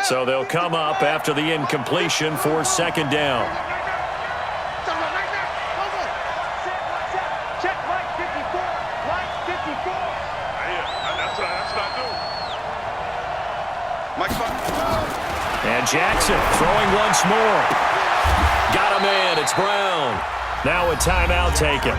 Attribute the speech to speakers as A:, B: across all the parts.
A: So they'll come up after the incompletion for second down. And Jackson throwing once more. Got him in. It's Brown. Now a timeout taken.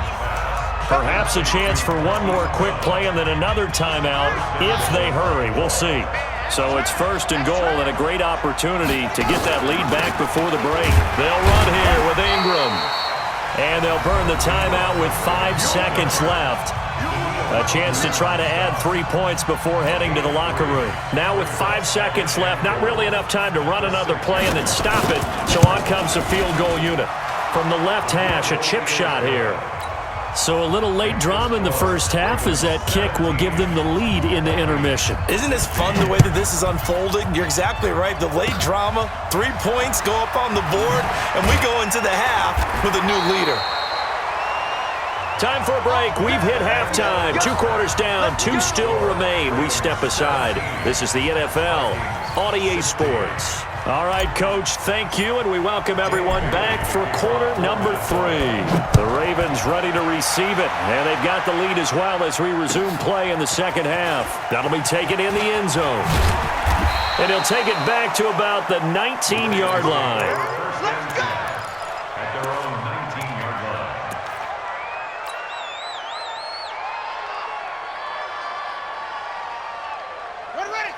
A: Perhaps a chance for one more quick play and then another timeout if they hurry. We'll see. So it's first and goal and a great opportunity to get that lead back before the break. They'll run here with Ingram. And they'll burn the timeout with 5 seconds left. A chance to try to add 3 points before heading to the locker room. Now with 5 seconds left, not really enough time to run another play and then stop it. So on comes the field goal unit. From the left hash, a chip shot here. So a little late drama in the first half as that kick will give them the lead in the intermission.
B: Isn't this fun the way that this is unfolding? You're exactly right. The late drama, 3 points go up on the board, and we go into the half with a new leader.
A: Time for a break. We've hit halftime. 2 quarters down, 2 still remain. We step aside. This is the NFL on EA Sports. All right, Coach, thank you, and we welcome everyone back for quarter number 3. The Ravens ready to receive it, and they've got the lead as well as we resume play in the second half. That'll be taken in the end zone. And he'll take it back to about the 19-yard line.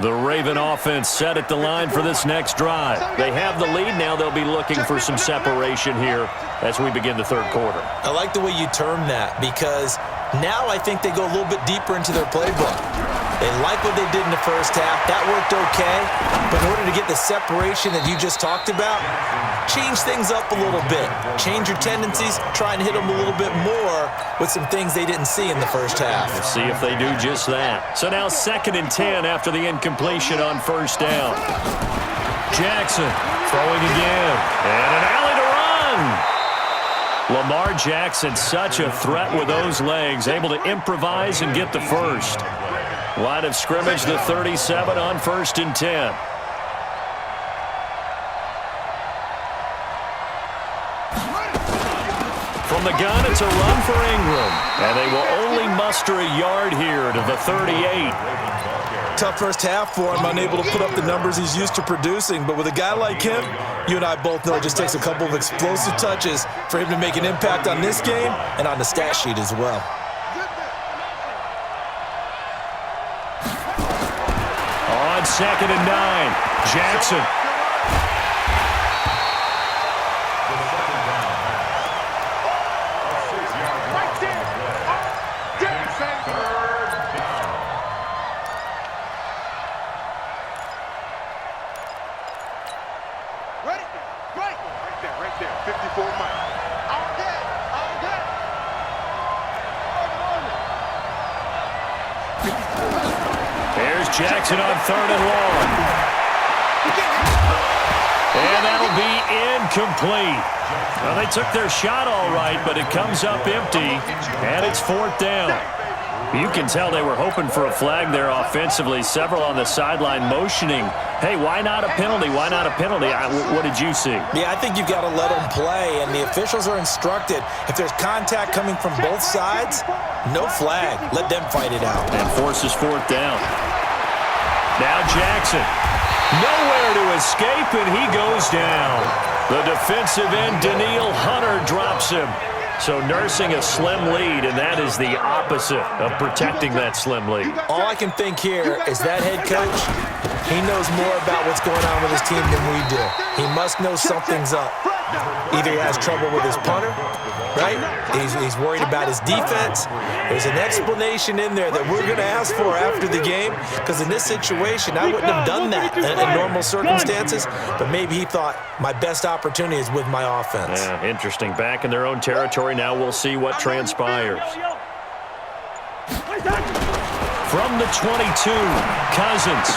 A: The Raven offense set at the line for this next drive. They have the lead. Now they'll be looking for some separation here as we begin the third quarter.
B: I like the way you term that because now I think they go a little bit deeper into their playbook. They like what they did in the first half. That worked okay. But in order to get the separation that you just talked about, change things up a little bit. Change your tendencies. Try and hit them a little bit more with some things they didn't see in the first half.
A: We'll see if they do just that. So now 2nd and 10 after the incompletion on first down. Jackson throwing again. And an alley to run. Lamar Jackson, such a threat with those legs, able to improvise and get the first. Line of scrimmage, the 37 on 1st and 10. From the gun, it's a run for Ingram. And they will only muster a yard here to the 38.
B: Tough first half for him, unable to put up the numbers he's used to producing. But with a guy like him, you and I both know it just takes a couple of explosive touches for him to make an impact on this game and on the stat sheet as well.
A: On 2nd and 9, Jackson.
C: Right there, 54 miles. All day.
A: There's Jackson on 3rd and long. And that'll be incomplete. Well, they took their shot all right, but it comes up empty, and it's 4th down. You can tell they were hoping for a flag there offensively. Several on the sideline motioning, hey, why not a penalty? Why not a penalty? What did you see?
B: Yeah, I think you've got to let them play, and the officials are instructed. If there's contact coming from both sides, no flag. Let them fight it out.
A: And forces 4th down. Now Jackson. Nowhere to escape, and he goes down. The defensive end, Daniil Hunter, drops him. So nursing a slim lead, and that is the opposite of protecting that slim lead.
B: All I can think here is that head coach, he knows more about what's going on with his team than we do. He must know something's up. Either he has trouble with his punter, right? He's worried about his defense. There's an explanation in there that we're going to ask for after the game, because in this situation, I wouldn't have done that in normal circumstances, but maybe he thought my best opportunity is with my offense.
A: Yeah, interesting. Back in their own territory. Now we'll see what transpires. From the 22, Cousins.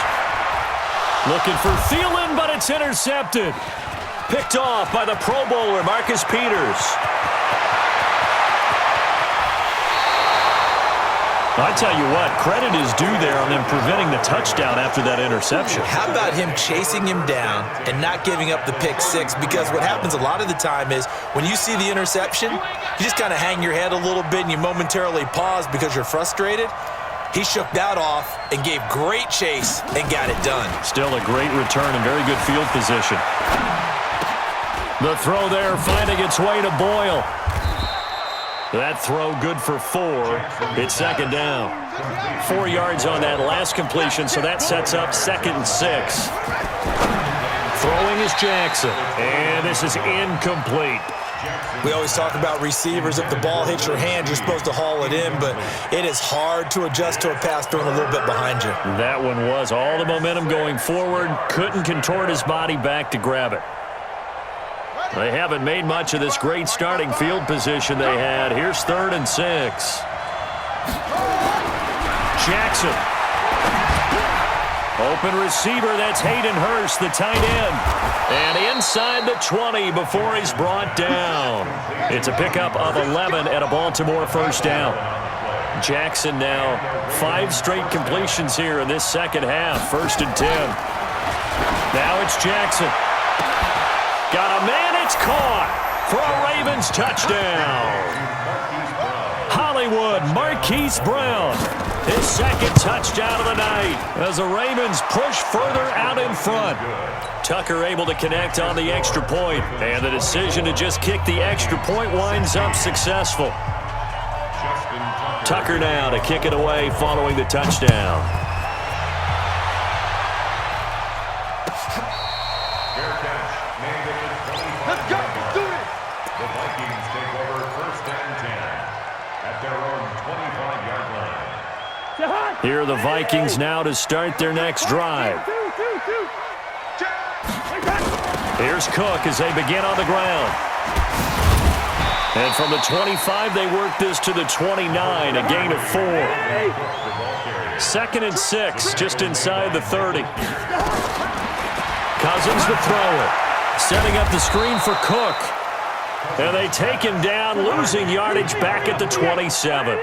A: Looking for Thielen, but it's intercepted. Picked off by the Pro Bowler, Marcus Peters. I tell you what, credit is due there on them preventing the touchdown after that interception.
B: How about him chasing him down and not giving up the pick six? Because what happens a lot of the time is when you see the interception, you just kind of hang your head a little bit and you momentarily pause because you're frustrated. He shook that off and gave great chase and got it done. Still a great return and very good field position. The throw there finding its way to Boyle. That throw good for 4. It's second down. 4 yards on that last completion, so that sets up 2nd and 6. Throwing is Jackson, and this is incomplete. We always talk about receivers. If the ball hits your hand, you're supposed to haul it in, but it is hard to adjust to a pass throwing a little bit behind you. That one was all the momentum going forward. Couldn't contort his body back to grab it. They haven't made much of this great starting field position they had. Here's 3rd and 6. Jackson. Open receiver, that's Hayden Hurst, the tight end. And inside the 20 before he's brought down. It's a pickup of 11 and a Baltimore first down. Jackson now 5 straight completions here in this second half. 1st and 10. Now it's Jackson. Got a man, it's caught for a Ravens touchdown. Hollywood Marquise Brown, his 2nd touchdown of the night as the Ravens push further out in front. Tucker able to connect on the extra point, and the decision to just kick the extra point winds up successful. Tucker now to kick it away following the touchdown. Here are the Vikings now to start their next drive. Here's Cook as they begin on the ground. And from the 25, they work this to the 29, a gain of 4. 2nd and 6, just inside the 30. Cousins to throw it. Setting up the screen for Cook. And they take him down, losing yardage back at the 27.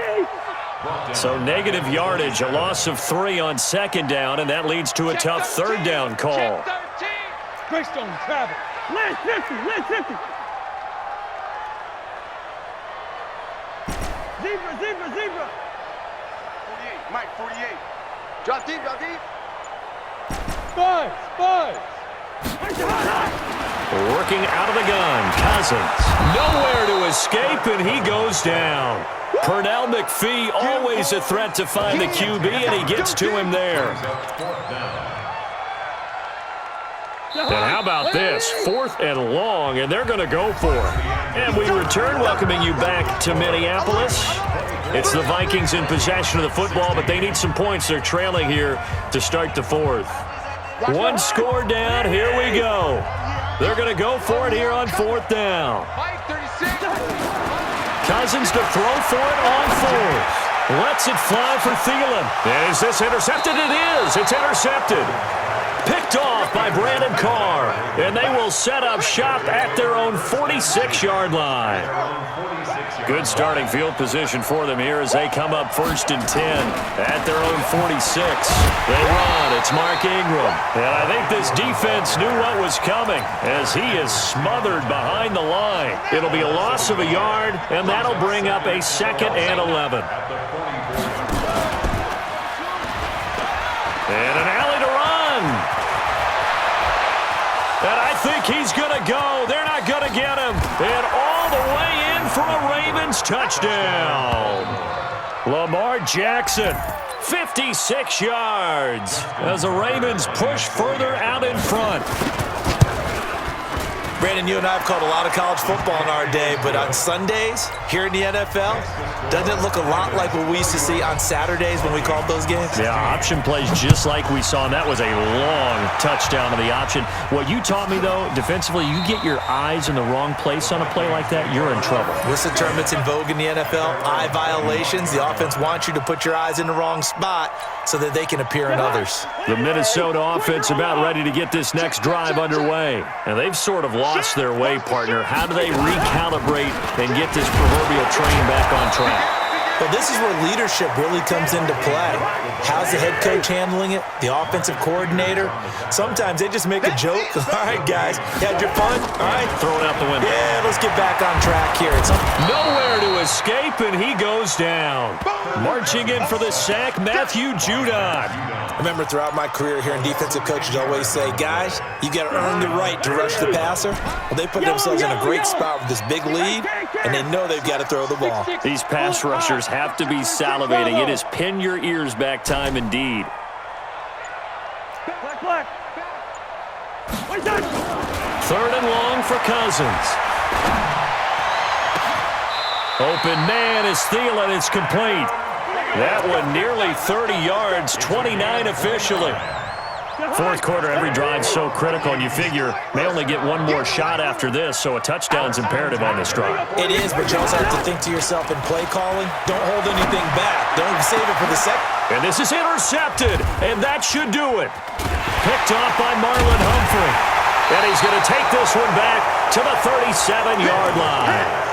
B: So negative yardage, a loss of 3 on 2nd down, and that leads to a tough 3rd down call.
D: Greystone, travel. Land 50, land 50. Zebra, zebra, zebra.
C: 48, Mike, 48. Drop deep, drop deep.
D: Spies, spies.
A: Working out of the gun, Cousins. Nowhere to escape, and he goes down. Pernell McPhee, always a threat to find the QB, and he gets to him there. And how about this? 4th and long, and they're going to go for it. And we return, welcoming you back to Minneapolis. It's the Vikings in possession of the football, but they need some points. They're trailing here to start the 4th. 1 score down, here we go. They're going to go for it here on 4th down. Cousins to throw for it on 4th. Lets it fly for Thielen. Is this intercepted? It is. It's intercepted. Picked off by Brandon Carr. And they will set up shop at their own 46-yard line. Good starting field position for them here as they come up 1st and 10 at their own 46. They run. It's Mark Ingram. And I think this defense knew what was coming as he is smothered behind the line. It'll be a loss of a yard, and that'll bring up a 2nd and 11. And an alley to run. And I think he's going to go. They're not going to get him. And all the way in for a Ravens touchdown. Lamar Jackson, 56 yards as the Ravens push further out in front.
B: Brandon, you and I have called a lot of college football in our day, but on Sundays here in the NFL, doesn't it look a lot like what we used to see on Saturdays when we called those games?
A: Yeah, option plays just like we saw, and that was a long touchdown to the option. What you taught me, though, defensively, you get your eyes in the wrong place on a play like that, you're in trouble.
B: What's the term that's in vogue in the NFL? Eye violations. The offense wants you to put your eyes in the wrong spot so that they can appear in others.
A: The Minnesota offense about ready to get this next drive underway. And they've sort of lost their way, partner. How do they recalibrate and get this proverbial train back on track?
B: Well, this is where leadership really comes into play. How's the head coach handling it? The offensive coordinator? Sometimes they just make a joke. All right, guys, you had your fun? All right.
A: Throw it out the window.
B: Yeah, let's get back on track here.
A: Nowhere to escape, and he goes down. Marching in for the sack, Matthew Judon.
B: I remember throughout my career hearing defensive coaches always say, guys, you got to earn the right to rush the passer. Well, they put themselves in a great spot with this big lead, and they know they've got to throw the ball.
A: These pass rushers have to be salivating. It is pin your ears back time indeed. Third and long for Cousins. Open man is Thielen. It's complete. That one nearly 30 yards, 29 officially. Fourth quarter, every drive so critical, and you figure may only get one more shot after this, so a touchdown's imperative on this drive.
B: It is, but you also have to think to yourself in play calling, don't hold anything back. Don't save it for the second.
A: And this is intercepted, and that should do it. Picked off by Marlon Humphrey. And he's going to take this one back to the 37-yard line.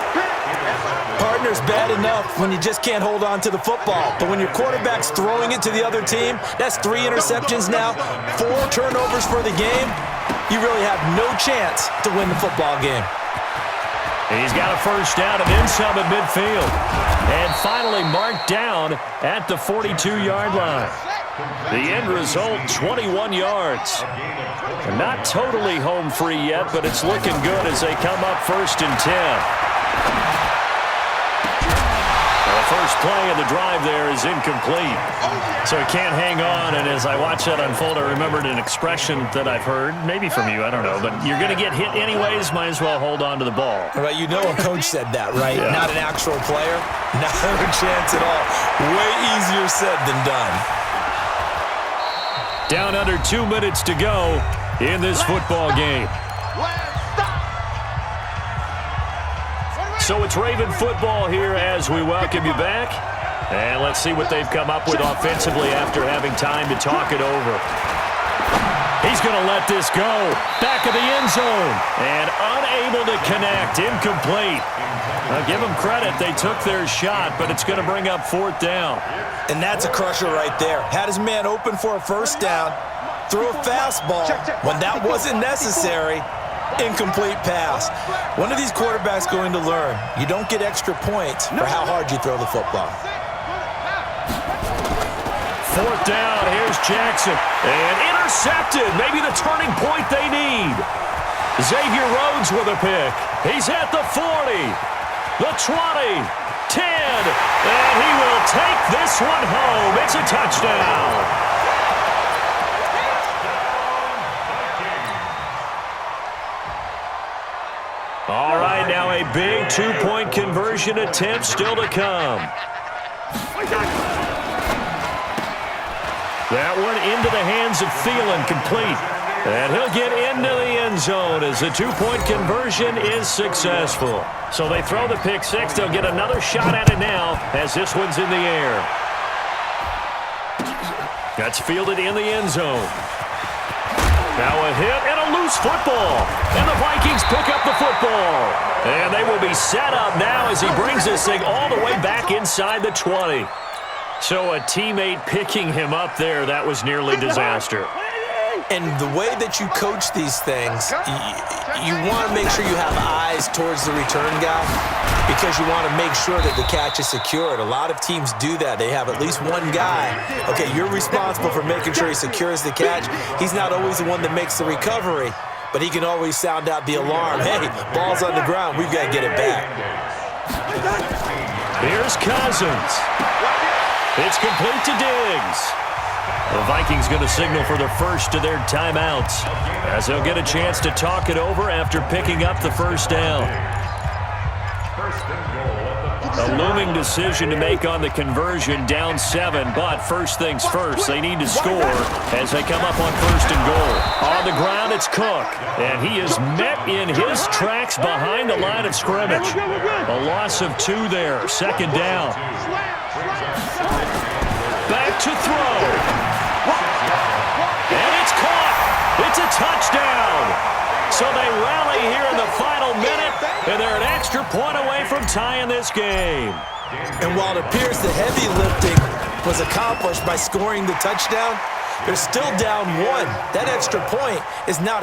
B: Partner's bad enough when you just can't hold on to the football. But when your quarterback's throwing it to the other team, that's 3 interceptions now, 4 turnovers for the game. You really have no chance to win the football game.
A: He's got a first down and then some at midfield. And finally marked down at the 42-yard line. The end result, 21 yards. Not totally home free yet, but it's looking good as they come up 1st and 10. First play of the drive there is incomplete. So he can't hang on, and as I watch that unfold, I remembered an expression that I've heard, maybe from you, I don't know, but you're going to get hit anyways, might as well hold on to the ball.
B: Right, you know a coach said that, right?
A: Yeah.
B: Not an actual player. Not a chance at all. Way easier said than done.
A: Down under 2 minutes to go in this football game. So it's Raven football here as we welcome you back. And let's see what they've come up with offensively after having time to talk it over. He's going to let this go. Back of the end zone. And unable to connect. Incomplete. Now give them credit. They took their shot, but it's going to bring up 4th down.
B: And that's a crusher right there. Had his man open for a first down. Threw a fastball when that wasn't necessary. Incomplete pass. When are these quarterbacks going to learn? You don't get extra points for how hard you throw the football.
A: 4th down. Here's Jackson. And intercepted. Maybe the turning point they need. Xavier Rhodes with a pick. He's at the 40, the 20, 10. And he will take this one home. It's a touchdown. All right, now a big 2-point conversion attempt still to come. That one into the hands of Thielen, complete. And he'll get into the end zone as the 2-point conversion is successful. So they throw the pick six. They'll get another shot at it now as this one's in the air. That's fielded in the end zone. Now a hit and a loose football. And the Vikings pick up the football. And they will be set up now as he brings this thing all the way back inside the 20. So a teammate picking him up there, that was nearly disaster.
B: And the way that you coach these things, you want to make sure you have eyes towards the return guy because you want to make sure that the catch is secured. A lot of teams do that. They have at least one guy. Okay, you're responsible for making sure he secures the catch. He's not always the one that makes the recovery, but he can always sound out the alarm. Hey, ball's on the ground. We've got to get it back.
A: Here's Cousins. It's complete to Diggs. The Vikings going to signal for the first of their timeouts as they'll get a chance to talk it over after picking up the first down. A looming decision to make on the conversion, down 7, but first things first, they need to score as they come up on 1st and goal. On the ground, it's Cook, and he is met in his tracks behind the line of scrimmage. A loss of 2 there, 2nd down. Back to throw. And it's caught. It's a touchdown. So they rally here in the final minute, and they're an extra point away from tying this game.
B: And while it appears the heavy lifting was accomplished by scoring the touchdown, they're still down 1. That extra point is now